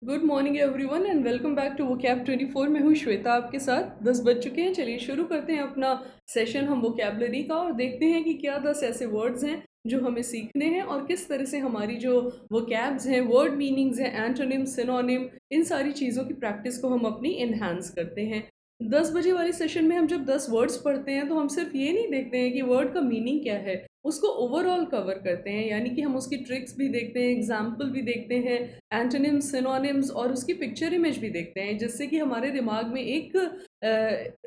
Good morning everyone and welcome back to vocab 24। मैं हूँ श्वेता, आपके साथ 10 बज चुके हैं। चलिए शुरू करते हैं अपना सेशन हम वोकैबलरी का और देखते हैं कि क्या 10 ऐसे वर्ड्स हैं जो हमें सीखने हैं और किस तरह से हमारी जो वोकैब्स हैं, वर्ड मीनिंग्स हैं, एंटोनिम, सिनोनिम, इन सारी चीज़ों की प्रैक्टिस को हम अपनी इन्हांस करते हैं। 10 बजे वाले सेशन में हम जब 10 वर्ड्स पढ़ते हैं तो हम सिर्फ ये नहीं देखते हैं कि वर्ड का मीनिंग क्या है, उसको ओवरऑल कवर करते हैं, यानी कि हम उसकी ट्रिक्स भी देखते हैं, एग्जाम्पल भी देखते हैं, एंटोनिम्स, सिनोनिम्स और उसकी पिक्चर इमेज भी देखते हैं, जिससे कि हमारे दिमाग में एक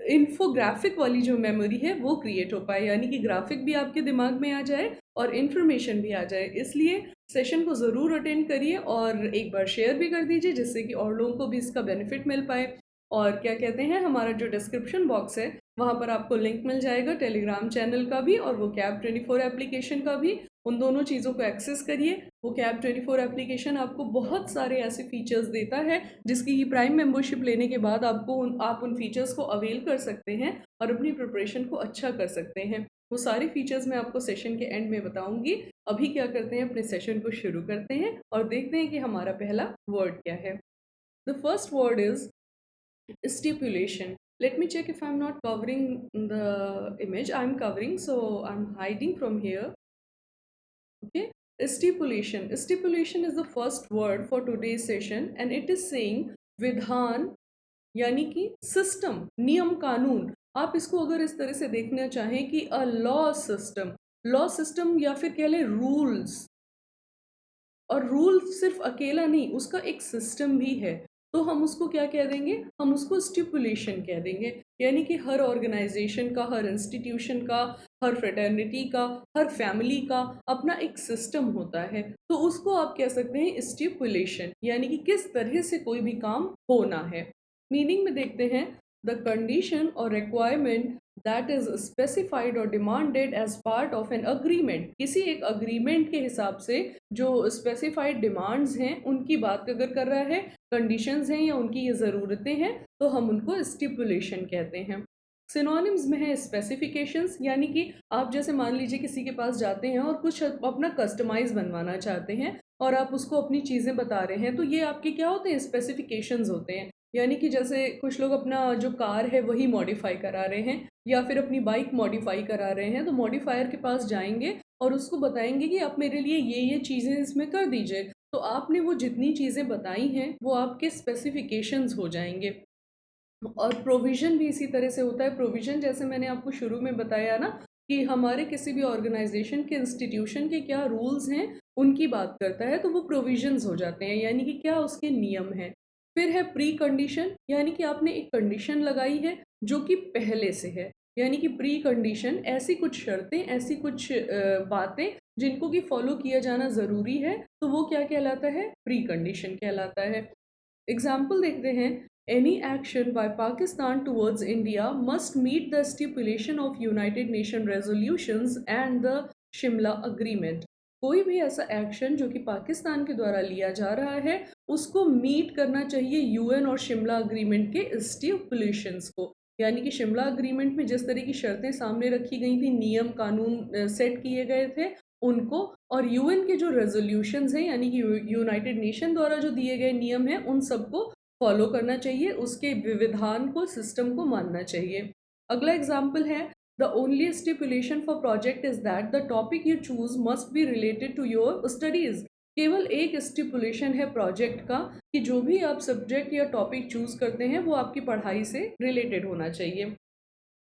इन्फोग्राफिक वाली जो मेमोरी है वो क्रिएट हो पाए, यानी कि ग्राफिक भी आपके दिमाग में आ जाए और इन्फॉर्मेशन भी आ जाए। इसलिए सेशन को ज़रूर अटेंड करिए और एक बार शेयर भी कर दीजिए, जिससे कि और लोगों को भी इसका बेनिफिट मिल पाए। और क्या कहते हैं, हमारा जो डिस्क्रिप्शन बॉक्स है वहाँ पर आपको लिंक मिल जाएगा टेलीग्राम चैनल का भी और वो कैब 24 एप्लीकेशन का भी। उन दोनों चीज़ों को एक्सेस करिए। वो कैब 24 एप्लीकेशन आपको बहुत सारे ऐसे फीचर्स देता है जिसकी प्राइम मेंबरशिप लेने के बाद आप उन फीचर्स को अवेल कर सकते हैं और अपनी प्रिपरेशन को अच्छा कर सकते हैं। वो सारे फीचर्स मैं आपको सेशन के एंड में बताऊंगी। अभी क्या करते हैं, अपने सेशन को शुरू करते हैं और देखते हैं कि हमारा पहला वर्ड क्या है। The first word is stipulation. Let me check if I'm not covering the image. I'm covering, so I'm hiding from here. Okay. Stipulation. Stipulation is the first word for today's session and it is saying विधान, यानी कि system, नियम कानून। आप इसको अगर इस तरह से देखना चाहें कि अ लॉ सिस्टम या फिर कह लें रूल्स। और रूल सिर्फ अकेला नहीं, उसका एक सिस्टम भी है। तो हम उसको क्या कह देंगे, हम उसको स्टिपुलेशन कह देंगे। यानी कि हर ऑर्गेनाइजेशन का, हर इंस्टीट्यूशन का, हर फ्रेटर्निटी का, हर फैमिली का अपना एक सिस्टम होता है। तो उसको आप कह सकते हैं स्टिपुलेशन, यानी कि किस तरह से कोई भी काम होना है। मीनिंग में देखते हैं, द कंडीशन और रिक्वायरमेंट दैट इज स्पेसिफाइड और demanded as part of an agreement. किसी एक अग्रीमेंट के हिसाब से जो स्पेसिफाइड डिमांड्स हैं उनकी बात अगर कर रहा है, कंडीशंस हैं या उनकी ये ज़रूरतें हैं, तो हम उनको स्टिपुलेशन कहते हैं। सिनोनिम्स में है स्पेसिफिकेशंस, यानी कि आप जैसे मान लीजिए किसी के पास जाते हैं और कुछ अपना कस्टमाइज बनवाना चाहते हैं और आप उसको अपनी चीज़ें बता रहे हैं, तो ये आपके क्या होते हैं, स्पेसिफिकेशंस होते हैं। यानी कि जैसे कुछ लोग अपना जो कार है वही मॉडिफाई करा रहे हैं या फिर अपनी बाइक मॉडिफाई करा रहे हैं, तो मॉडिफायर के पास जाएंगे और उसको बताएंगे कि आप मेरे लिए ये चीज़ें इसमें कर दीजिए। तो आपने वो जितनी चीज़ें बताई हैं वो आपके स्पेसिफिकेशंस हो जाएंगे। और प्रोविज़न भी इसी तरह से होता है। प्रोविज़न जैसे मैंने आपको शुरू में बताया ना, कि हमारे किसी भी ऑर्गेनाइजेशन के, इंस्टीट्यूशन के क्या रूल्स हैं उनकी बात करता है, तो वो प्रोविजंस हो जाते हैं, यानी कि क्या उसके नियम हैं। फिर है प्री कंडीशन, यानी कि आपने एक कंडीशन लगाई है जो कि पहले से है। यानी कि प्री कंडीशन ऐसी कुछ शर्तें, ऐसी कुछ बातें जिनको कि फॉलो किया जाना ज़रूरी है, तो वो क्या कहलाता है, प्री कंडीशन कहलाता है। एग्जाम्पल देखते हैं, any action by Pakistan towards India must meet the stipulation of United Nation resolutions and the Shimla agreement. कोई भी ऐसा एक्शन जो कि पाकिस्तान के द्वारा लिया जा रहा है उसको मीट करना चाहिए यूएन और शिमला अग्रीमेंट के स्टिपुलेशंस को। यानी कि शिमला अग्रीमेंट में जिस तरह की शर्तें सामने रखी गई थी, नियम कानून सेट किए गए थे उनको, और यूएन के जो रेजोल्यूशंस हैं यानी कि यूनाइटेड नेशन द्वारा जो दिए गए नियम हैं उन सबको फॉलो करना चाहिए, उसके विधान को, सिस्टम को मानना चाहिए। अगला एग्जाम्पल है, the only stipulation for project is that the topic you choose must be related to your studies. केवल एक स्टिपुलेशन है प्रोजेक्ट का कि जो भी आप सब्जेक्ट या टॉपिक चूज करते हैं वो आपकी पढ़ाई से रिलेटेड होना चाहिए।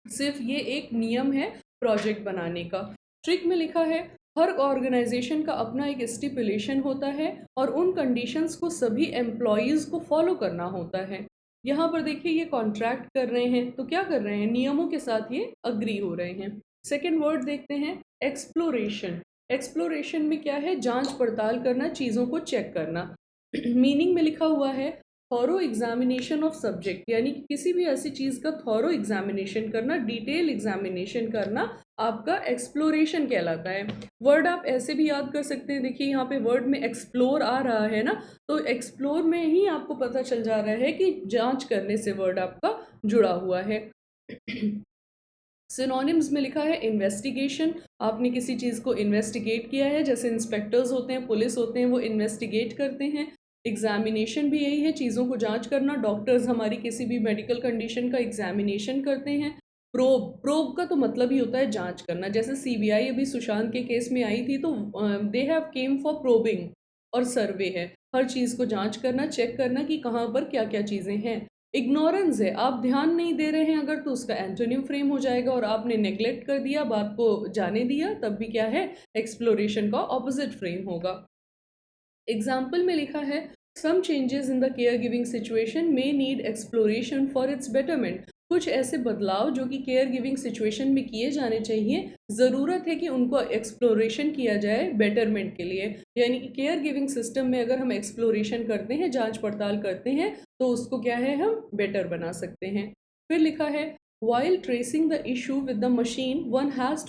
सिर्फ ये एक नियम है प्रोजेक्ट बनाने का। ट्रिक में लिखा है, हर ऑर्गेनाइजेशन का अपना एक स्टिपुलेशन होता है और उन कंडीशंस को सभी एम्प्लॉयज़ को फॉलो करना होता है। यहाँ पर देखिए ये कॉन्ट्रैक्ट कर रहे हैं, तो क्या कर रहे हैं, नियमों के साथ ये अग्री हो रहे हैं। सेकेंड वर्ड देखते हैं, एक्सप्लोरेशन। एक्सप्लोरेशन में क्या है, जांच पड़ताल करना, चीज़ों को चेक करना। मीनिंग में लिखा हुआ है, थॉरो एग्जामिनेशन ऑफ सब्जेक्ट, यानी कि किसी भी ऐसी चीज़ का थॉरो एग्जामिनेशन करना, डिटेल एग्जामिनेशन करना आपका एक्सप्लोरेशन कहलाता है। वर्ड आप ऐसे भी याद कर सकते हैं, देखिए यहाँ पे वर्ड में एक्सप्लोर आ रहा है ना, तो एक्सप्लोर में ही आपको पता चल जा रहा है कि जांच करने से वर्ड आपका जुड़ा हुआ है। सिनोनिम्स में लिखा है इन्वेस्टिगेशन, आपने किसी चीज़ को इन्वेस्टिगेट किया है, जैसे इंस्पेक्टर्स होते हैं, पुलिस होते हैं, वो इन्वेस्टिगेट करते हैं। एग्जामिनेशन भी यही है, चीज़ों को जांच करना। डॉक्टर्स हमारी किसी भी मेडिकल कंडीशन का एग्जामिनेशन करते हैं। प्रोब, प्रोब का तो मतलब ही होता है जांच करना। जैसे सीबीआई अभी सुशांत के केस में आई थी, तो they have came for probing, और सर्वे है हर चीज़ को जांच करना, चेक करना कि कहाँ पर क्या क्या चीज़ें हैं। इग्नोरेंस है, आप ध्यान नहीं दे रहे हैं अगर, तो उसका एंटोनिम फ्रेम हो जाएगा, और आपने नेग्लेक्ट कर दिया, बात को जाने दिया, तब भी क्या है, एक्सप्लोरेशन का ऑपोजिट फ्रेम होगा। एग्जाम्पल में लिखा है, some changes in the care giving situation may need exploration for its betterment. कुछ ऐसे बदलाव जो कि केयर गिविंग सिचुएशन में किए जाने चाहिए, ज़रूरत है कि उनको एक्सप्लोरेशन किया जाए बेटरमेंट के लिए। यानी कि केयर गिविंग सिस्टम में अगर हम एक्सप्लोरेशन करते हैं, जांच पड़ताल करते हैं, तो उसको क्या है, हम बेटर बना सकते हैं। फिर लिखा है, while tracing the issue with the machine one has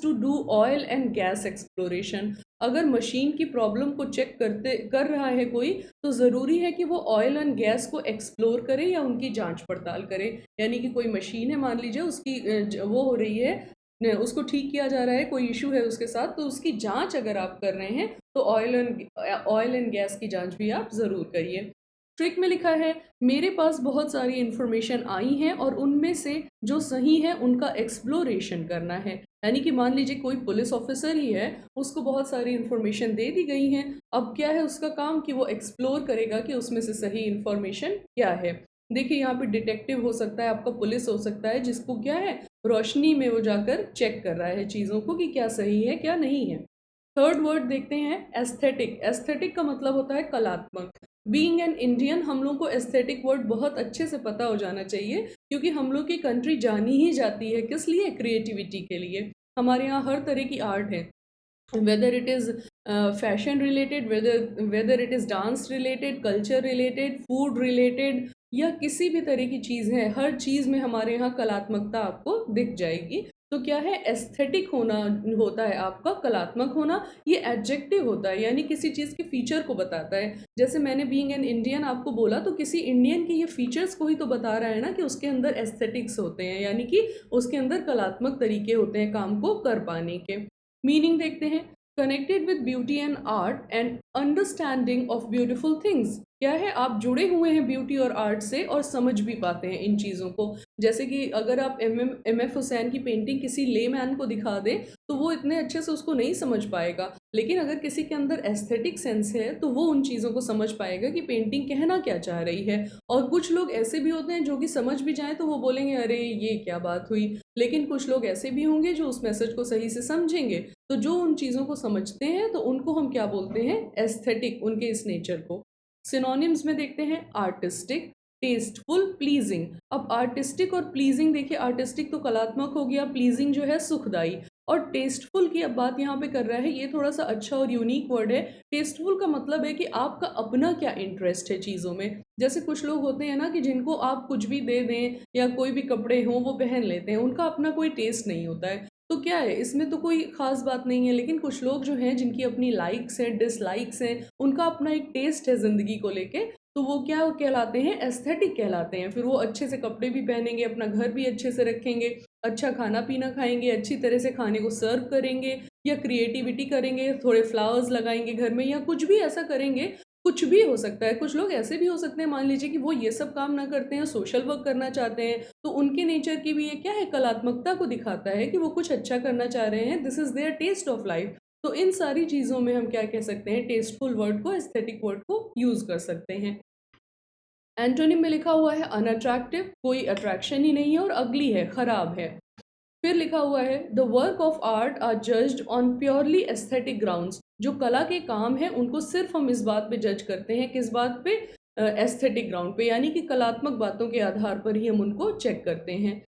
to do oil and gas exploration. अगर मशीन की प्रॉब्लम को चेक कर रहा है कोई, तो ज़रूरी है कि वो ऑयल एंड गैस को एक्सप्लोर करे या उनकी जांच पड़ताल करे। यानी कि कोई मशीन है, मान लीजिए उसकी वो हो रही है, उसको ठीक किया जा रहा है, कोई इशू है उसके साथ, तो उसकी जांच अगर आप कर रहे हैं, तो ऑयल एंड गैस की जांच भी आप ज़रूर करिए। ट्रिक में लिखा है, मेरे पास बहुत सारी इन्फॉर्मेशन आई हैं और उनमें से जो सही है उनका एक्सप्लोरेशन करना है। यानी कि मान लीजिए कोई पुलिस ऑफिसर ही है, उसको बहुत सारी इन्फॉर्मेशन दे दी गई हैं, अब क्या है उसका काम कि वो एक्सप्लोर करेगा कि उसमें से सही इन्फॉर्मेशन क्या है। देखिए यहाँ पे डिटेक्टिव हो सकता है, आपका पुलिस हो सकता है, जिसको क्या है, रोशनी में वो जाकर चेक कर रहा है चीज़ों को कि क्या सही है क्या नहीं है। थर्ड वर्ड देखते हैं, एस्थेटिक। एस्थेटिक का मतलब होता है कलात्मक। बीइंग एन इंडियन, हम लोग को एस्थेटिक वर्ड बहुत अच्छे से पता हो जाना चाहिए, क्योंकि हम लोग की कंट्री जानी ही जाती है किस लिए, क्रिएटिविटी के लिए। हमारे यहाँ हर तरह की आर्ट है, whether it is fashion related, whether it is dance related, culture related, food related, या किसी भी तरह की चीज़ है, हर चीज़ में हमारे यहाँ कलात्मकता आपको दिख जाएगी। तो क्या है, एस्थेटिक होना होता है आपका कलात्मक होना। ये एडजेक्टिव होता है, यानी किसी चीज़ के फीचर को बताता है। जैसे मैंने बीइंग एन इंडियन आपको बोला, तो किसी इंडियन के ये फीचर्स को ही तो बता रहा है ना, कि उसके अंदर एस्थेटिक्स होते हैं, यानी कि उसके अंदर कलात्मक तरीके होते हैं काम को कर पाने के। मीनिंग देखते हैं, connected with beauty and art and understanding of beautiful things. क्या है, आप जुड़े हुए हैं ब्यूटी और आर्ट से, और समझ भी पाते हैं इन चीज़ों को। जैसे कि अगर आप एम एफ हुसैन की पेंटिंग किसी लेमैन को दिखा दें, तो वो इतने अच्छे से उसको नहीं समझ पाएगा, लेकिन अगर किसी के अंदर एस्थेटिक सेंस है, तो वो उन चीज़ों को समझ पाएगा कि पेंटिंग कहना क्या चाह रही है। और कुछ लोग ऐसे भी होते हैं जो कि समझ भी जाएं तो वो बोलेंगे अरे ये क्या बात हुई, लेकिन कुछ लोग ऐसे भी होंगे जो उस मैसेज को सही से समझेंगे। तो जो उन चीज़ों को समझते हैं, तो उनको हम क्या बोलते हैं, एस्थेटिक, उनके इस नेचर को। सिनोनिम्स में देखते हैं, आर्टिस्टिक, टेस्टफुल, प्लीजिंग। अब आर्टिस्टिक और प्लीजिंग देखिए, आर्टिस्टिक तो कलात्मक हो गया, प्लीजिंग जो है सुखदाई, और टेस्टफुल की अब बात यहाँ पे कर रहा है, ये थोड़ा सा अच्छा और यूनिक वर्ड है। टेस्टफुल का मतलब है कि आपका अपना क्या इंटरेस्ट है चीज़ों में। जैसे कुछ लोग होते हैं ना, कि जिनको आप कुछ भी दे दें या कोई भी कपड़े हों वो पहन लेते हैं, उनका अपना कोई टेस्ट नहीं होता है। तो क्या है, इसमें तो कोई ख़ास बात नहीं है, लेकिन कुछ लोग जो हैं जिनकी अपनी लाइक्स हैं, डिसलाइक्स हैं, उनका अपना एक टेस्ट है ज़िंदगी को लेके, तो वो क्या कहलाते हैं, एस्थेटिक कहलाते हैं। फिर वो अच्छे से कपड़े भी पहनेंगे, अपना घर भी अच्छे से रखेंगे, अच्छा खाना-पीना खाएँगे, अच्छी तरह से खाने को सर्व करेंगे, या क्रिएटिविटी करेंगे, थोड़े फ्लावर्स लगाएँगे घर में, या कुछ भी ऐसा करेंगे। कुछ भी हो सकता है, कुछ लोग ऐसे भी हो सकते हैं, मान लीजिए कि वो ये सब काम ना करते हैं, सोशल वर्क करना चाहते हैं, तो उनके नेचर की भी ये क्या है, कलात्मकता को दिखाता है कि वो कुछ अच्छा करना चाह रहे हैं, this is their test of life. तो इन सारी चीज़ों में हम क्या कह सकते हैं, टेस्टफुल वर्ड को, एस्थेटिक वर्ड को यूज़ कर सकते हैं। एंटोनिम में लिखा हुआ है, अनअट्रैक्टिव, कोई अट्रैक्शन ही नहीं है, और अगली है, खराब है। फिर लिखा हुआ है, the work of art are judged on purely aesthetic grounds. जो कला के काम हैं उनको सिर्फ हम इस बात पे जज करते हैं, किस बात पे, एस्थेटिक ग्राउंड पे, यानी कि कलात्मक बातों के आधार पर ही हम उनको चेक करते हैं।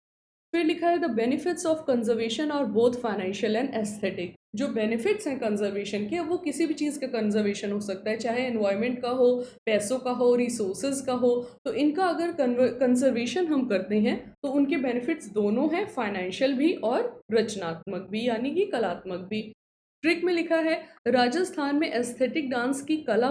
फिर लिखा है, the benefits of conservation are both financial and aesthetic. जो बेनिफिट्स हैं कंजर्वेशन के, वो किसी भी चीज़ का कंजर्वेशन हो सकता है, चाहे एनवायरनमेंट का हो, पैसों का हो, रिसोर्सेज का हो। तो इनका अगर कंजर्वेशन हम करते हैं, तो उनके बेनिफिट्स दोनों हैं, फाइनेंशियल भी और रचनात्मक भी, यानी कि कलात्मक भी। ट्रिक में लिखा है, राजस्थान में एस्थेटिक डांस की कला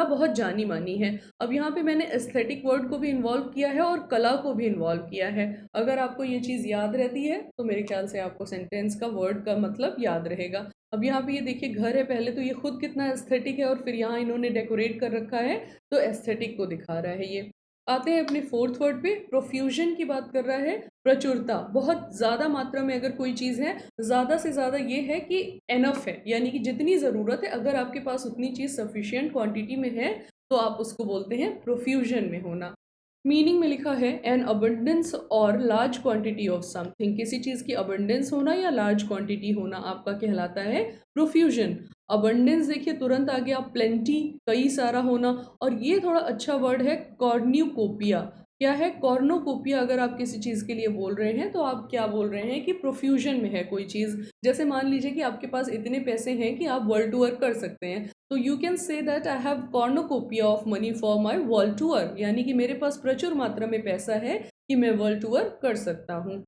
बहुत जानी मानी है। अब यहाँ पे मैंने एस्थेटिक वर्ड को भी इन्वॉल्व किया है और कला को भी इन्वॉल्व किया है। अगर आपको ये चीज़ याद रहती है, तो मेरे ख्याल से आपको सेंटेंस का, वर्ड का मतलब याद रहेगा। अब यहाँ पे ये देखिए घर है, पहले तो ये खुद कितना एस्थेटिक है और फिर यहाँ इन्होंने डेकोरेट कर रखा है, तो एस्थेटिक को दिखा रहा है ये। आते हैं अपने फोर्थ वर्ड पे, प्रोफ्यूजन की बात कर रहा है, प्रचुरता, बहुत ज़्यादा मात्रा में अगर कोई चीज़ है, ज़्यादा से ज़्यादा ये है कि एनफ है, यानी कि जितनी ज़रूरत है अगर आपके पास उतनी चीज़ सफिशियंट क्वांटिटी में है तो आप उसको बोलते हैं प्रोफ्यूजन में होना। मीनिंग में लिखा है एन अबंडेंस और लार्ज क्वांटिटी ऑफ समथिंग, किसी चीज़ की अबंडेंस होना या लार्ज क्वांटिटी होना आपका कहलाता है प्रोफ्यूजन। अबंडेंस देखिए तुरंत आ गया, प्लेंटी, कई सारा होना। और ये थोड़ा अच्छा वर्ड है कॉर्न्यूकोपिया। क्या है कॉर्नोकोपिया? अगर आप किसी चीज़ के लिए बोल रहे हैं तो आप क्या बोल रहे हैं कि प्रोफ्यूजन में है कोई चीज़। जैसे मान लीजिए कि आपके पास इतने पैसे हैं कि आप वर्ल्ड टूर कर सकते हैं, तो you can say that I have कॉर्नोकोपिया of money for my world tour, यानी कि मेरे पास प्रचुर मात्रा में पैसा है कि मैं वर्ल्ड टूर कर सकता हूँ।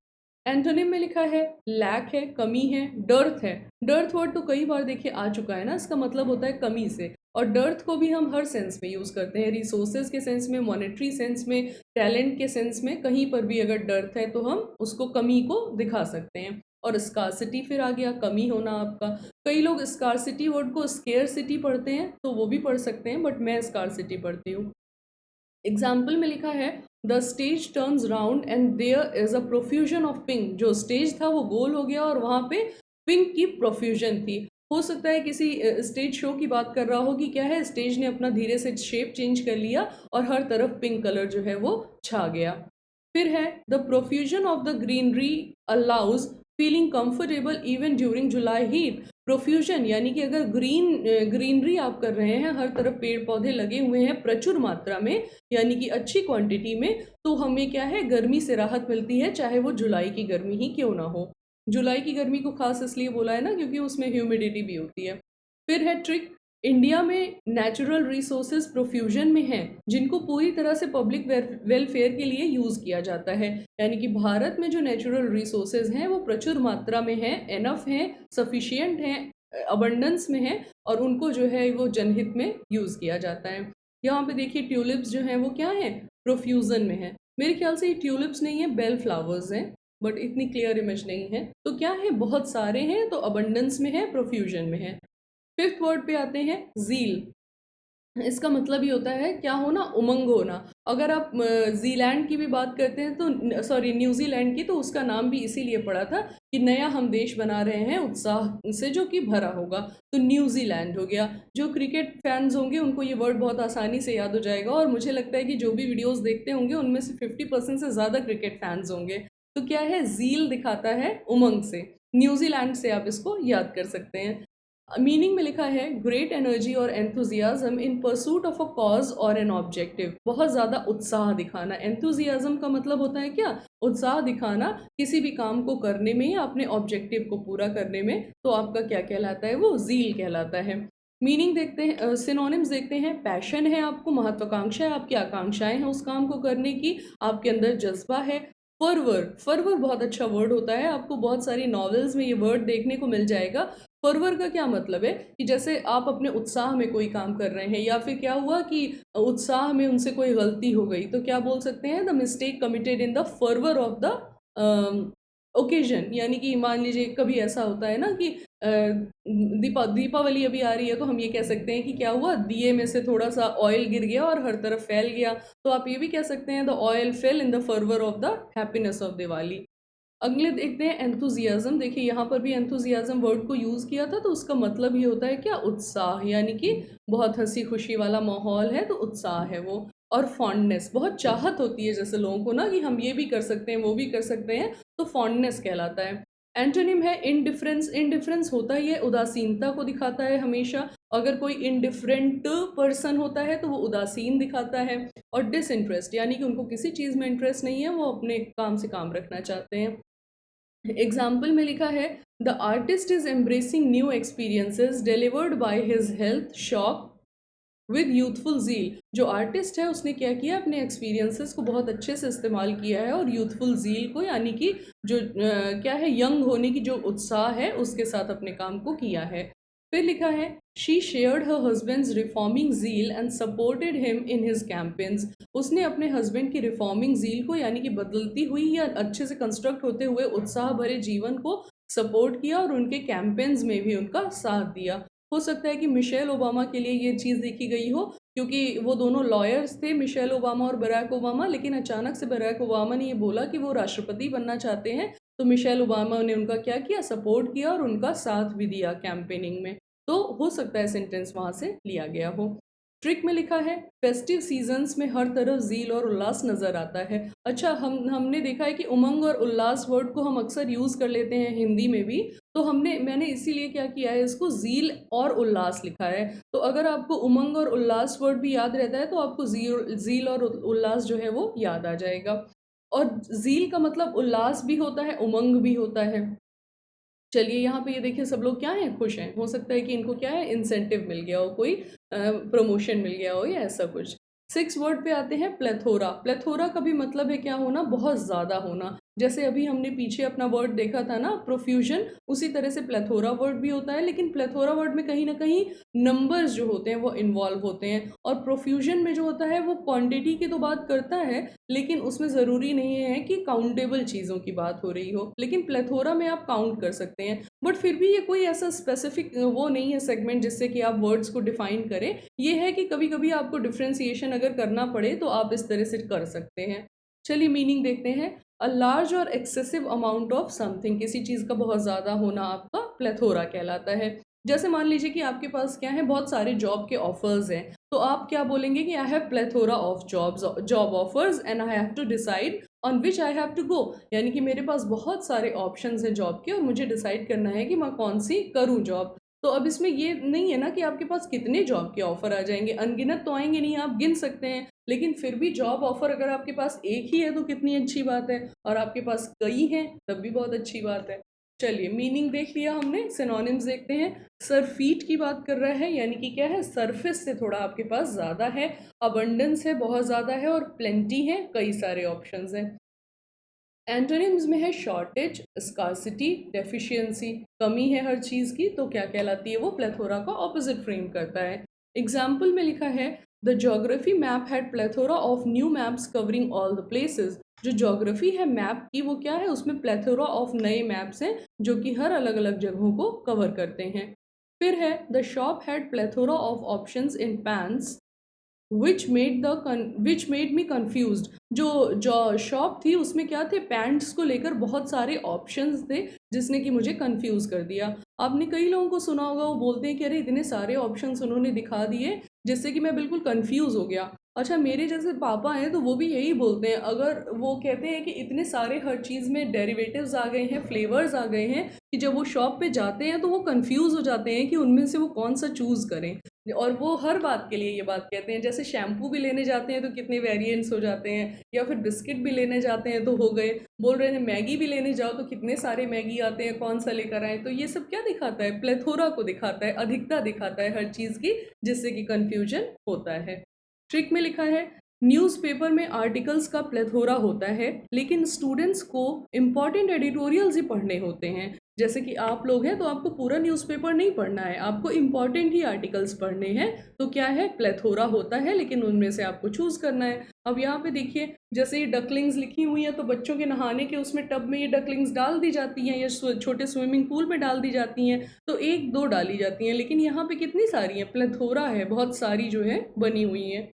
एंटोनिम में लिखा है लैक है, कमी है, डर्थ है। डर्थ वर्ड तो कई बार देखिए आ चुका है ना, इसका मतलब होता है कमी से। और डर्थ को भी हम हर सेंस में यूज़ करते हैं, रिसोर्सेज के सेंस में, मॉनेटरी सेंस में, टैलेंट के सेंस में, कहीं पर भी अगर डर्थ है तो हम उसको कमी को दिखा सकते हैं। और स्कार्सिटी फिर आ गया, कमी होना आपका। कई लोग स्कार्सिटी वर्ड को स्केयर सिटी पढ़ते हैं, तो वो भी पढ़ सकते हैं, बट मैं स्कार्सिटी पढ़ती हूँ। एग्जाम्पल में लिखा है the stage turns round and there is a profusion of pink. जो स्टेज था वो गोल हो गया और वहाँ पे पिंक की प्रोफ्यूजन थी। हो सकता है किसी स्टेज शो की बात कर रहा हो कि क्या है, स्टेज ने अपना धीरे से शेप चेंज कर लिया और हर तरफ पिंक कलर जो है वो छा गया। फिर है the profusion of the greenery allows feeling comfortable even during July heat. Profusion यानी कि अगर ग्रीनरी आप कर रहे हैं, हर तरफ पेड़ पौधे लगे हुए हैं प्रचुर मात्रा में, यानी कि अच्छी क्वांटिटी में, तो हमें क्या है गर्मी से राहत मिलती है, चाहे वो जुलाई की गर्मी ही क्यों ना हो। जुलाई की गर्मी को खास इसलिए बोला है ना क्योंकि उसमें ह्यूमिडिटी भी होती है। फिर है ट्रिक। इंडिया में नेचुरल रिसोर्सेज प्रोफ्यूजन में हैं जिनको पूरी तरह से पब्लिक वेलफेयर के लिए यूज़ किया जाता है, यानी कि भारत में जो नेचुरल रिसोर्सेज हैं वो प्रचुर मात्रा में हैं, एनफ हैं, सफिशियंट हैं, अबंडेंस में हैं, और उनको जो है वो जनहित में यूज़ किया जाता है। यहाँ पे देखिए ट्यूलिप्स जो हैं वो क्या हैं, प्रोफ्यूजन में है। मेरे ख्याल से ये ट्यूलिप्स नहीं है, बेल फ्लावर्स हैं, बट इतनी क्लियर इमेज नहीं है। तो क्या है, बहुत सारे हैं, तो अबंडेंस में है, प्रोफ्यूजन में है। फिफ्थ वर्ड पे आते हैं जील। इसका मतलब ही होता है क्या होना, उमंग होना। अगर आप जीलैंड की भी बात करते हैं तो सॉरी न्यूजीलैंड की, तो उसका नाम भी इसीलिए पड़ा था कि नया हम देश बना रहे हैं उत्साह से जो कि भरा होगा, तो न्यूजीलैंड हो गया। जो क्रिकेट फैंस होंगे उनको ये वर्ड बहुत आसानी से याद हो जाएगा, और मुझे लगता है कि जो भी वीडियोस देखते होंगे उनमें से 50% से ज़्यादा क्रिकेट फैंस होंगे। तो क्या है, जील दिखाता है उमंग से, न्यूजीलैंड से आप इसको याद कर सकते हैं। मीनिंग में लिखा है ग्रेट एनर्जी और enthusiasm in pursuit of a cause और एन ऑब्जेक्टिव। बहुत ज़्यादा उत्साह दिखाना। एंथुजियाज्म का मतलब होता है क्या, उत्साह दिखाना किसी भी काम को करने में या अपने ऑब्जेक्टिव को पूरा करने में, तो आपका क्या कहलाता है, वो जील कहलाता है। मीनिंग देखते हैं, सिनोनिम्स देखते हैं। पैशन है आपको, महत्वाकांक्षा है, आपकी आकांक्षाएं हैं उस काम को करने की, आपके अंदर जज्बा है। फर्वर, फर्वर बहुत अच्छा वर्ड होता है, आपको बहुत सारी नॉवेल्स में ये वर्ड देखने को मिल जाएगा। फर्वर का क्या मतलब है कि जैसे आप अपने उत्साह में कोई काम कर रहे हैं, या फिर क्या हुआ कि उत्साह में उनसे कोई गलती हो गई, तो क्या बोल सकते हैं, the mistake committed in the fervour of the occasion. यानी कि मान लीजिए कभी ऐसा होता है ना कि दीपावली अभी आ रही है, तो हम ये कह सकते हैं कि क्या हुआ, दिए में से थोड़ा सा ऑयल गिर गया और हर तरफ फैल गया, तो आप ये भी कह सकते हैं the oil fail in the fervour of the happiness of Diwali. अगले देखते हैं एंथुजियाज्म। देखिए यहाँ पर भी एंथुजियाज्म वर्ड को यूज़ किया था, तो उसका मतलब ये होता है क्या, उत्साह, यानी कि बहुत हंसी खुशी वाला माहौल है तो उत्साह है वो। और फॉन्डनेस, बहुत चाहत होती है जैसे लोगों को ना कि हम ये भी कर सकते हैं वो भी कर सकते हैं, तो फॉन्डनेस कहलाता है। एंटोनिम है इनडिफरेंस। इनडिफरेंस होता ही है उदासीनता को दिखाता है हमेशा। अगर कोई इनडिफरेंट पर्सन होता है तो वो उदासीन दिखाता है। और डिसइंटरेस्ट, यानी कि उनको किसी चीज़ में इंटरेस्ट नहीं है, वो अपने काम से काम रखना चाहते हैं। एग्जाम्पल में लिखा है the artist is embracing new experiences delivered by his health shock with youthful zeal. जो आर्टिस्ट है उसने क्या किया, अपने एक्सपीरियंसेस को बहुत अच्छे से इस्तेमाल किया है, और यूथफुल जील को, यानी कि जो क्या है, यंग होने की जो उत्साह है उसके साथ अपने काम को किया है। फिर लिखा है she shared her husband's reforming zeal and supported him in his campaigns. उसने अपने हस्बैंड की रिफॉर्मिंग जील को, यानी कि बदलती हुई या अच्छे से कंस्ट्रक्ट होते हुए उत्साह भरे जीवन को सपोर्ट किया और उनके कैंपेन्स में भी उनका साथ दिया। हो सकता है कि मिशेल ओबामा के लिए ये चीज़ देखी गई हो, क्योंकि वो दोनों लॉयर्स थे, मिशेल ओबामा और बराक ओबामा, लेकिन अचानक से बराक ओबामा ने ये बोला कि वो राष्ट्रपति बनना चाहते हैं, तो मिशेल ओबामा ने उनका क्या किया, सपोर्ट किया और उनका साथ भी दिया कैंपेनिंग में। तो हो सकता है सेंटेंस वहाँ से लिया गया हो। ट्रिक में लिखा है, फेस्टिव सीजन्स में हर तरफ ज़ील और उल्लास नज़र आता है। अच्छा, हमने देखा है कि उमंग और उल्लास वर्ड को हम अक्सर यूज़ कर लेते हैं हिंदी में भी, तो मैंने इसीलिए क्या किया है, इसको ज़ील और उल्लास लिखा है। तो अगर आपको उमंग और उल्लास वर्ड भी याद रहता है तो आपको ज़ील और उल्लास जो है वो याद आ जाएगा। और ज़ील का मतलब उल्लास भी होता है, उमंग भी होता है। चलिए यहाँ पे ये देखिए, सब लोग क्या हैं, खुश हैं। हो सकता है कि इनको क्या है, इंसेंटिव मिल गया हो, कोई प्रमोशन मिल गया हो या ऐसा कुछ। 6 वर्ड पे आते हैं, प्लेथोरा। प्लेथोरा का भी मतलब है क्या होना, बहुत ज़्यादा होना। जैसे अभी हमने पीछे अपना वर्ड देखा था ना, प्रोफ्यूजन, उसी तरह से प्लेथोरा वर्ड भी होता है, लेकिन प्लेथोरा वर्ड में कहीं ना कहीं नंबर्स जो होते हैं वो इन्वॉल्व होते हैं, और प्रोफ्यूजन में जो होता है वो क्वांटिटी की तो बात करता है, लेकिन उसमें ज़रूरी नहीं है कि काउंटेबल चीज़ों की बात हो रही हो। लेकिन प्लेथोरा में आप काउंट कर सकते हैं, बट फिर भी ये कोई ऐसा स्पेसिफिक वो नहीं है सेगमेंट जिससे कि आप वर्ड्स को डिफाइन करें। ये है कि कभी कभी आपको डिफ्रेंसिएशन अगर करना पड़े तो आप इस तरह से कर सकते हैं। चलिए मीनिंग देखते हैं। अ लार्ज और एक्सेसिव अमाउंट ऑफ समथिंग, किसी चीज़ का बहुत ज़्यादा होना आपका प्लेथोरा कहलाता है। जैसे मान लीजिए कि आपके पास क्या है, बहुत सारे जॉब के ऑफर्स हैं, तो आप क्या बोलेंगे कि I have plethora of job offers and I have to decide on which I have to go. यानी कि मेरे पास बहुत सारे ऑप्शंस हैं जॉब के और मुझे डिसाइड करना है कि मैं कौन सी करूँ जॉब। तो अब इसमें ये नहीं है ना कि आपके पास कितने जॉब के ऑफर आ जाएंगे, अनगिनत तो आएंगे नहीं, आप गिन सकते हैं, लेकिन फिर भी जॉब ऑफर अगर आपके पास एक ही है तो कितनी अच्छी बात है, और आपके पास कई हैं तब भी बहुत अच्छी बात है। चलिए मीनिंग देख लिया हमने, सिनोनिम्स देखते हैं। सरफीट की बात कर रहा है, यानी कि क्या है, सरफेस से थोड़ा आपके पास ज़्यादा है, अबंडेंस है, बहुत ज़्यादा है, और प्लेंटी है, कई सारे ऑप्शंस हैं। एंटोनिम्स में है शॉर्टेज, स्कार्सिटी, डेफिशिएंसी, कमी है हर चीज़ की, तो क्या कहलाती है वो, प्लेथोरा का ऑपोजिट फ्रेम करता है। एग्जाम्पल में लिखा है, the geography map had plethora of new maps covering all the places. जो ज्योग्राफी है मैप की, वो क्या है, उसमें प्लेथोरा ऑफ नए मैप्स हैं जो कि हर अलग अलग जगहों को कवर करते हैं। फिर है, the shop had plethora of options in pants which made me confused. जो शॉप थी उसमें क्या थे, पैंट्स को लेकर बहुत सारे ऑप्शंस थे, जिसने कि मुझे कंफ्यूज कर दिया। आपने कई लोगों को सुना होगा, वो बोलते हैं कि अरे इतने सारे ऑप्शंस उन्होंने दिखा दिए जिससे कि मैं बिल्कुल कंफ्यूज हो गया। अच्छा, मेरे जैसे पापा हैं तो वो भी यही बोलते हैं, अगर वो कहते हैं कि इतने सारे हर चीज़ में डेरिवेटिव्स आ गए हैं, फ्लेवर्स आ गए हैं, कि जब वो शॉप पे जाते हैं तो वो कंफ्यूज हो जाते हैं कि उनमें से वो कौन सा चूज़ करें। और वो हर बात के लिए ये बात कहते हैं, जैसे शैम्पू भी लेने जाते हैं तो कितने वेरिएंट्स हो जाते हैं, या फिर बिस्किट भी लेने जाते हैं तो हो गए, बोल रहे हैं मैगी भी लेने जाओ तो कितने सारे मैगी आते हैं, कौन सा लेकर आए। तो ये सब क्या दिखाता है, प्लेथोरा को दिखाता है, अधिकता दिखाता है हर चीज़ की, जिससे कि कन्फ्यूजन होता है। ट्रिक में लिखा है, न्यूज़पेपर में आर्टिकल्स का प्लेथोरा होता है, लेकिन स्टूडेंट्स को इम्पॉर्टेंट एडिटोरियल्स ही पढ़ने होते हैं। जैसे कि आप लोग हैं तो आपको पूरा न्यूज़पेपर नहीं पढ़ना है, आपको इम्पॉर्टेंट ही आर्टिकल्स पढ़ने हैं, तो क्या है, प्लेथोरा होता है, लेकिन उनमें से आपको चूज़ करना है। अब यहाँ पे देखिए, जैसे ये डकलिंग्स लिखी हुई हैं, तो बच्चों के नहाने के उसमें टब में ये डकलिंग्स डाल दी जाती हैं, या छोटे स्विमिंग पूल में डाल दी जाती हैं, तो एक दो डाली जाती हैं, लेकिन यहाँ पे कितनी सारी हैं, प्लेथोरा है, बहुत सारी जो है बनी हुई हैं।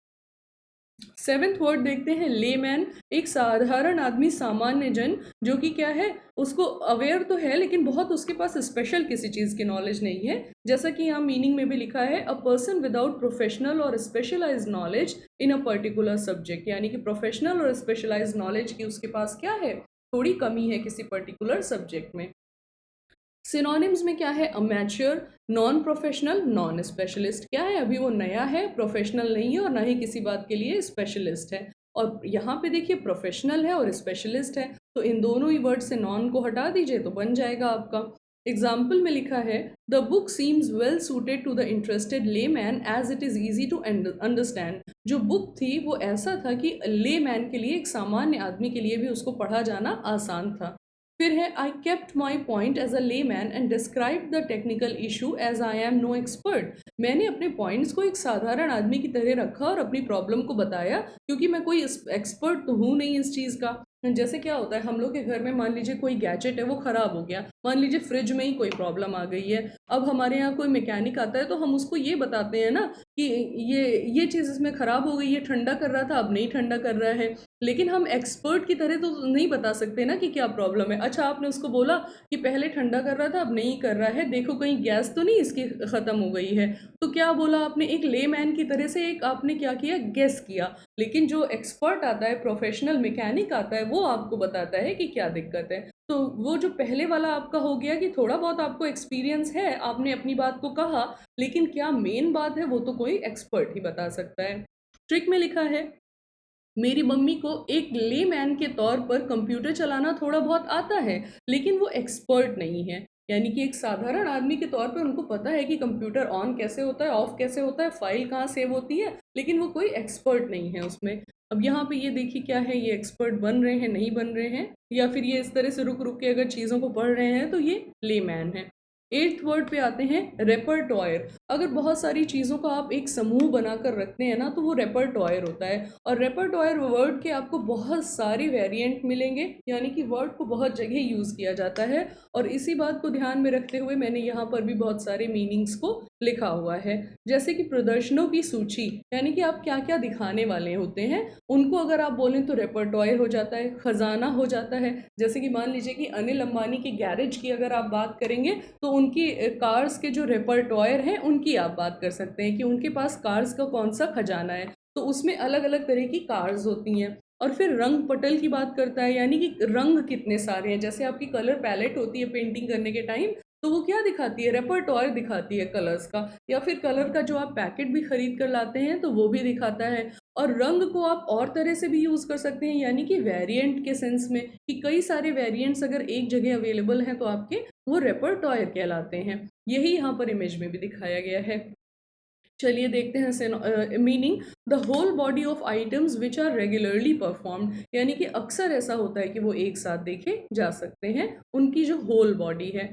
सेवेंथ वर्ड देखते हैं, लेमैन। एक साधारण आदमी, सामान्य जन, जो कि क्या है, उसको अवेयर तो है लेकिन बहुत उसके पास स्पेशल किसी चीज़ की नॉलेज नहीं है। जैसा कि यहाँ मीनिंग में भी लिखा है, अ पर्सन विदाउट प्रोफेशनल और specialise knowledge in a particular subject, यानी कि प्रोफेशनल और स्पेशलाइज नॉलेज की उसके पास क्या है, थोड़ी कमी है किसी पर्टिकुलर सब्जेक्ट में। सिनोनिम्स में क्या है, amateur, non professional, non specialist. क्या है, अभी वो नया है, प्रोफेशनल नहीं है, और ना ही किसी बात के लिए स्पेशलिस्ट है। और यहाँ पे देखिए, प्रोफेशनल है और स्पेशलिस्ट है, तो इन दोनों ही वर्ड से नॉन को हटा दीजिए तो बन जाएगा आपका। एग्जाम्पल में लिखा है, the book seems well suited to the interested layman as it is easy to understand. जो बुक थी वो ऐसा था कि ले मैन के लिए, एक सामान्य आदमी के लिए भी उसको पढ़ा जाना आसान था। फिर है, I kept my point as a layman and describe the technical issue as I am no expert. मैंने अपने पॉइंट्स को एक साधारण आदमी की तरह रखा और अपनी प्रॉब्लम को बताया, क्योंकि मैं कोई एक्सपर्ट तो हूँ नहीं इस चीज़ का। जैसे क्या होता है हम लोग के घर में, मान लीजिए कोई गैजेट है वो ख़राब हो गया, मान लीजिए फ्रिज में ही कोई प्रॉब्लम आ गई है, अब हमारे यहाँ कोई मैकेनिक आता है तो हम उसको ये बताते हैं ना कि ये चीज़ इसमें ख़राब हो गई है, ठंडा कर रहा था अब नहीं ठंडा कर रहा है। लेकिन हम एक्सपर्ट की तरह तो नहीं बता सकते ना कि क्या प्रॉब्लम है। अच्छा, आपने उसको बोला कि पहले ठंडा कर रहा था अब नहीं कर रहा है, देखो कहीं गैस तो नहीं इसकी ख़त्म हो गई है। तो क्या बोला आपने, एक लेमैन की तरह से एक आपने क्या किया, गेस किया। लेकिन जो एक्सपर्ट आता है, प्रोफेशनल मैकेनिक आता है, वो आपको बताता है कि क्या दिक्कत है। तो वो जो पहले वाला आपका हो गया कि थोड़ा बहुत आपको एक्सपीरियंस है, आपने अपनी बात को कहा, लेकिन क्या मेन बात है वो तो कोई एक्सपर्ट ही बता सकता है। ट्रिक में लिखा है, मेरी मम्मी को एक लेमैन के तौर पर कंप्यूटर चलाना थोड़ा बहुत आता है, लेकिन वो एक्सपर्ट नहीं है। यानी कि एक साधारण आदमी के तौर पर उनको पता है कि कंप्यूटर ऑन कैसे होता है, ऑफ कैसे होता है, फाइल कहाँ सेव होती है, लेकिन वो कोई एक्सपर्ट नहीं है उसमें। अब यहाँ पे ये देखिए क्या है, ये एक्सपर्ट बन रहे हैं नहीं बन रहे हैं, या फिर ये इस तरह से रुक रुक के अगर चीज़ों को पढ़ रहे हैं तो ये लेमैन है। एट्थ वर्ड पे आते हैं, रेपर्टॉयर। अगर बहुत सारी चीज़ों का आप एक समूह बनाकर रखते हैं ना तो वो रेपर्टॉयर होता है। और रेपर्टॉयर वर्ड के आपको बहुत सारे वेरिएंट मिलेंगे, यानी कि वर्ड को बहुत जगह यूज़ किया जाता है। और इसी बात को ध्यान में रखते हुए मैंने यहाँ पर भी बहुत सारे मीनिंग्स को लिखा हुआ है। जैसे कि प्रदर्शनों की सूची, यानी कि आप क्या क्या दिखाने वाले होते हैं, उनको अगर आप बोलें तो रेपर्टॉयर हो जाता है। खजाना हो जाता है, जैसे कि मान लीजिए कि अनिल अंबानी के गैरेज की अगर आप बात करेंगे तो उनकी कार्स के जो रेपर्टॉयर हैं उनकी आप बात कर सकते हैं कि उनके पास कार्स का कौन सा खजाना है। तो उसमें अलग अलग तरह की कार्स होती हैं। और फिर रंग पटल की बात करता है, यानी कि रंग कितने सारे हैं। जैसे आपकी कलर पैलेट होती है पेंटिंग करने के टाइम, तो वो क्या दिखाती है, रेपर्टॉयर दिखाती है कलर्स का। या फिर कलर का जो आप पैकेट भी खरीद कर लाते हैं तो वो भी दिखाता है। और रंग को आप और तरह से भी यूज़ कर सकते हैं, यानी कि वेरिएंट के सेंस में, कि कई सारे वेरिएंट्स अगर एक जगह अवेलेबल हैं तो आपके वो रेपर्टॉयर कहलाते हैं। यही यहाँ पर इमेज में भी दिखाया गया है। चलिए देखते हैं meaning. The whole body of items which are regularly performed, यानी कि अक्सर ऐसा होता है कि वो एक साथ देखे जा सकते हैं, उनकी जो होल बॉडी है।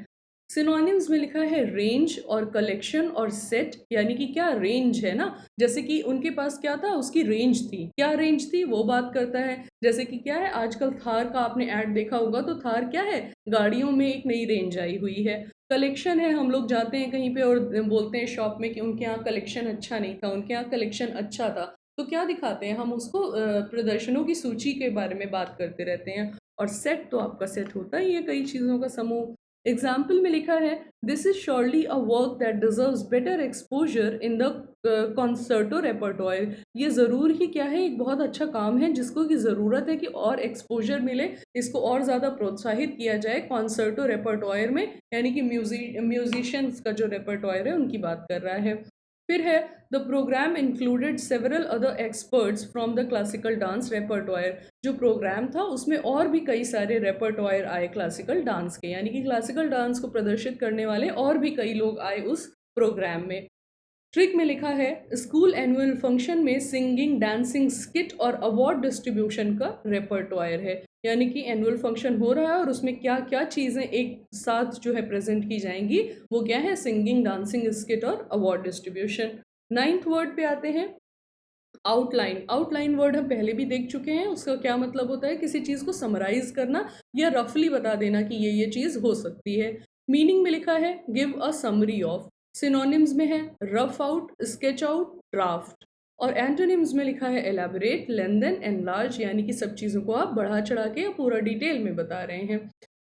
सिनोनिम्स में लिखा है रेंज और कलेक्शन और सेट, यानी कि क्या रेंज है ना, जैसे कि उनके पास क्या था, उसकी रेंज थी, क्या रेंज थी वो बात करता है। जैसे कि क्या है, आजकल थार का आपने ऐड देखा होगा, तो थार क्या है, गाड़ियों में एक नई रेंज आई हुई है। कलेक्शन है, हम लोग जाते हैं कहीं पे और बोलते हैं शॉप में कि उनके यहाँ कलेक्शन अच्छा नहीं था, उनके यहाँ कलेक्शन अच्छा था। तो क्या दिखाते हैं हम उसको, प्रदर्शनों की सूची के बारे में बात करते रहते हैं। और सेट तो आपका सेट होता ही है कई चीज़ों का समूह। एग्जाम्पल में लिखा है, this is surely a work that deserves better exposure in the concerto repertoire. ये ज़रूर ही क्या है, एक बहुत अच्छा काम है जिसको की ज़रूरत है कि और एक्सपोजर मिले, इसको और ज़्यादा प्रोत्साहित किया जाए कॉन्सर्टो रेपर्टोयर में, यानी कि म्यूजिशियंस का जो रेपर्टोयर है उनकी बात कर रहा है। फिर है, the programme included several other experts from the classical dance repertoire. जो प्रोग्राम था उसमें और भी कई सारे रेपर्टोयर आए क्लासिकल डांस के, यानी कि क्लासिकल डांस को प्रदर्शित करने वाले और भी कई लोग आए उस प्रोग्राम में। ट्रिक में लिखा है, स्कूल एनुअल फंक्शन में सिंगिंग, डांसिंग, स्किट और अवार्ड डिस्ट्रीब्यूशन का रेपर्टोयर है। यानी कि एनुअल फंक्शन हो रहा है और उसमें क्या क्या चीज़ें एक साथ जो है प्रेजेंट की जाएंगी, वो क्या है, सिंगिंग, डांसिंग, स्किट और अवार्ड डिस्ट्रीब्यूशन। नाइन्थ वर्ड पे आते हैं, आउटलाइन। आउटलाइन वर्ड हम पहले भी देख चुके हैं, उसका क्या मतलब होता है, किसी चीज़ को समराइज करना या रफली बता देना कि ये चीज़ हो सकती है। मीनिंग में लिखा है, give a summary of. Synonyms में है, rough out, sketch out, draft. और एंटोनिम्स में लिखा है, एलैबोरेट, लेंथन, एनलार्ज, यानी कि सब चीज़ों को आप बढ़ा चढ़ा के या पूरा डिटेल में बता रहे हैं।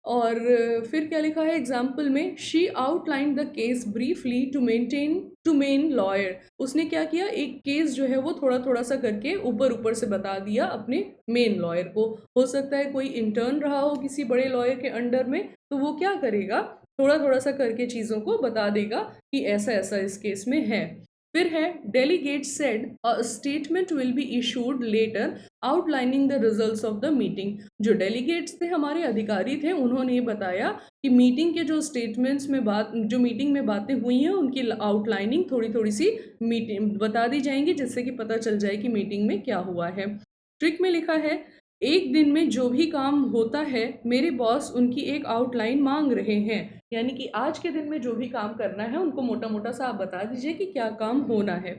और फिर क्या लिखा है एग्जाम्पल में, she outline the case briefly to main lawyer. उसने क्या किया, एक केस जो है वो थोड़ा थोड़ा सा करके ऊपर ऊपर से बता दिया अपने मेन लॉयर को। हो सकता है कोई इंटर्न रहा हो किसी बड़े लॉयर के अंडर में, तो वो क्या करेगा, थोड़ा थोड़ा सा करके चीज़ों को बता देगा कि ऐसा ऐसा इस केस में है। फिर है, delegate said a statement will be issued later outlining the results of the meeting. जो डेलीगेट्स थे, हमारे अधिकारी थे, उन्होंने ये बताया कि मीटिंग के जो स्टेटमेंट्स में बात, जो मीटिंग में बातें हुई हैं उनकी आउटलाइनिंग थोड़ी थोड़ी सी मीटिंग बता दी जाएंगी, जिससे कि पता चल जाए कि मीटिंग में क्या हुआ है। ट्रिक में लिखा है, एक दिन में जो भी काम होता है मेरे बॉस उनकी एक आउटलाइन मांग रहे हैं। यानी कि आज के दिन में जो भी काम करना है उनको मोटा मोटा सा आप बता दीजिए कि क्या काम होना है।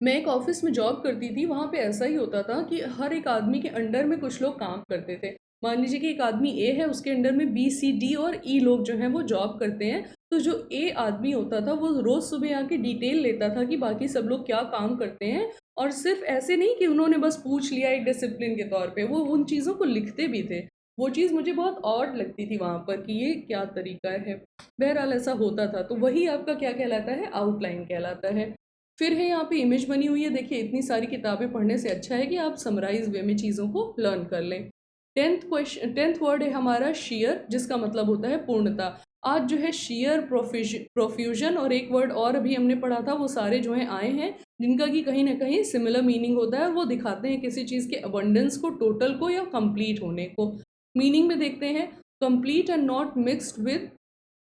मैं एक ऑफिस में जॉब करती थी, वहाँ पे ऐसा ही होता था कि हर एक आदमी के अंडर में कुछ लोग काम करते थे। मान लीजिए कि एक आदमी ए है, उसके अंडर में बी, सी, डी और ई लोग जो हैं वो जॉब करते हैं। तो जो ए आदमी होता था वो रोज़ सुबह आके डिटेल लेता था कि बाकी सब लोग क्या काम करते हैं, और सिर्फ ऐसे नहीं कि उन्होंने बस पूछ लिया एक डिसिप्लिन के तौर पे, वो उन चीज़ों को लिखते भी थे। वो चीज़ मुझे बहुत ऑड लगती थी वहाँ पर कि ये क्या तरीका है। बहरहाल ऐसा होता था, तो वही आपका क्या कहलाता है, आउटलाइन कहलाता है। फिर है यहाँ पे इमेज बनी हुई है, देखिए इतनी सारी किताबें पढ़ने से अच्छा है कि आप समराइज वे में चीज़ों को लर्न कर लें। 10th वर्ड है हमारा शेयर, जिसका मतलब होता है पूर्णता। आज जो है शेयर, प्रोफ्यूजन और एक वर्ड और अभी हमने पढ़ा था, वो सारे जो हैं आए हैं जिनका कि कहीं ना कहीं सिमिलर मीनिंग होता है, और वो दिखाते हैं किसी चीज़ के अबंडेंस को, टोटल को या कंप्लीट होने को। मीनिंग में देखते हैं, complete and not mixed with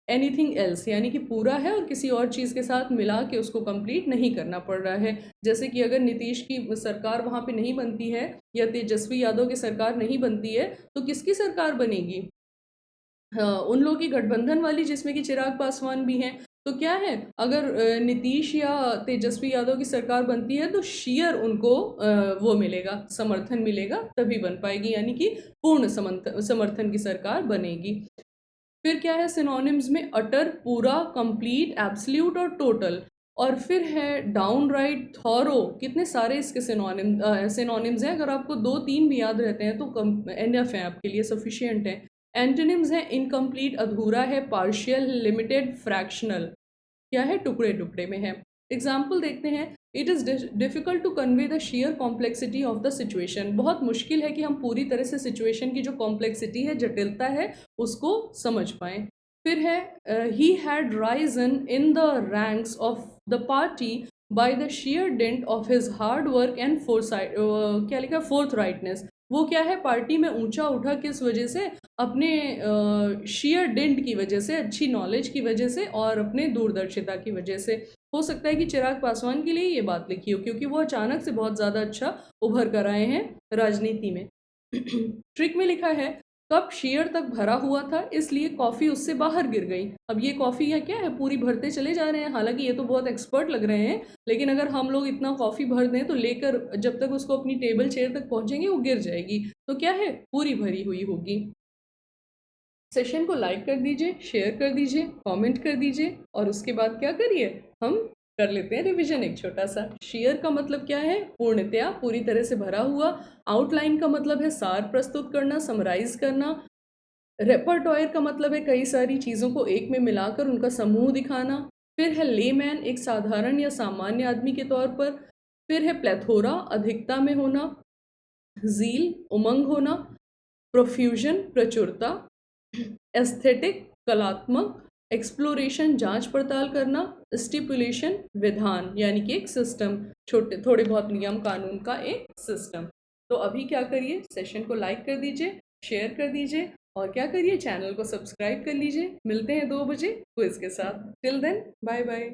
anything else, यानी कि पूरा है और किसी और चीज़ के साथ मिला के उसको कंप्लीट नहीं करना पड़ रहा है। जैसे कि अगर नीतीश की सरकार वहाँ पे नहीं बनती है या तेजस्वी यादव की सरकार नहीं बनती है, तो किसकी सरकार बनेगी? हाँ, उन लोगों की गठबंधन वाली, जिसमें कि चिराग पासवान भी हैं। तो क्या है, अगर नीतीश या तेजस्वी यादव की सरकार बनती है तो शेयर उनको वो मिलेगा, समर्थन मिलेगा, तभी बन पाएगी, यानी कि पूर्ण समर्थन की सरकार बनेगी। फिर क्या है सिनोनिम्स में, अटर, पूरा, कंप्लीट, एब्सल्यूट और टोटल। और फिर है डाउनराइट, थॉरो, कितने सारे इसके सिनोनिम्स हैं, अगर आपको दो तीन भी याद रहते हैं तो एनफ है आपके लिए, सफिशियंट है। एंटोनिम्स है, इनकम्प्लीट अधूरा है, पार्शियल, लिमिटेड, फ्रैक्शनल, क्या है, टुकड़े टुकड़े में है। एग्जाम्पल देखते हैं, it is difficult to convey the sheer complexity of the situation, बहुत मुश्किल है कि हम पूरी तरह से सिचुएशन की जो कॉम्प्लेक्सिटी है, जटिलता है, उसको समझ पाएँ। फिर है, he had risen in the ranks of the party by the sheer dint of his hard work and क्या लिखा, फोर्थ राइटनेस। वो क्या है, पार्टी में ऊंचा उठा किस वजह से, अपने शेयर डेंट की वजह से, अच्छी नॉलेज की वजह से और अपने दूरदर्शिता की वजह से। हो सकता है कि चिराग पासवान के लिए ये बात लिखी हो, क्योंकि वो अचानक से बहुत ज़्यादा अच्छा उभर कर आए हैं राजनीति में। ट्रिक में लिखा है, कप शेयर तक भरा हुआ था इसलिए कॉफ़ी उससे बाहर गिर गई। अब ये कॉफ़ी या क्या है, पूरी भरते चले जा रहे हैं, हालांकि ये तो बहुत एक्सपर्ट लग रहे हैं, लेकिन अगर हम लोग इतना कॉफ़ी भर दें तो लेकर जब तक उसको अपनी टेबल चेयर तक पहुंचेंगे वो गिर जाएगी। तो क्या है, पूरी भरी हुई होगी। सेशन को लाइक कर दीजिए, शेयर कर दीजिए, कमेंट कर दीजिए, और उसके बाद क्या करिए, हम कर लेते हैं रिवीजन एक छोटा सा। शेयर का मतलब क्या है, पूर्णतया, पूरी तरह से भरा हुआ। आउटलाइन का मतलब है सार प्रस्तुत करना, समराइज करना। रेपर्टोयर का मतलब है कई सारी चीज़ों को एक में मिलाकर उनका समूह दिखाना। फिर है लेमैन, एक साधारण या सामान्य आदमी के तौर पर। फिर है प्लेथोरा, अधिकता में होना। ज़ील, उमंग होना। प्रोफ्यूजन, प्रचुरता। एस्थेटिक, कलात्मक। एक्सप्लोरेशन, जांच पड़ताल करना। स्टिपुलेशन, विधान, यानी कि एक सिस्टम, छोटे थोड़े बहुत नियम कानून का एक सिस्टम। तो अभी क्या करिए, सेशन को लाइक कर दीजिए, शेयर कर दीजिए, और क्या करिए, चैनल को सब्सक्राइब कर लीजिए। मिलते हैं 2 बजे क्विज के साथ। Till then, bye bye.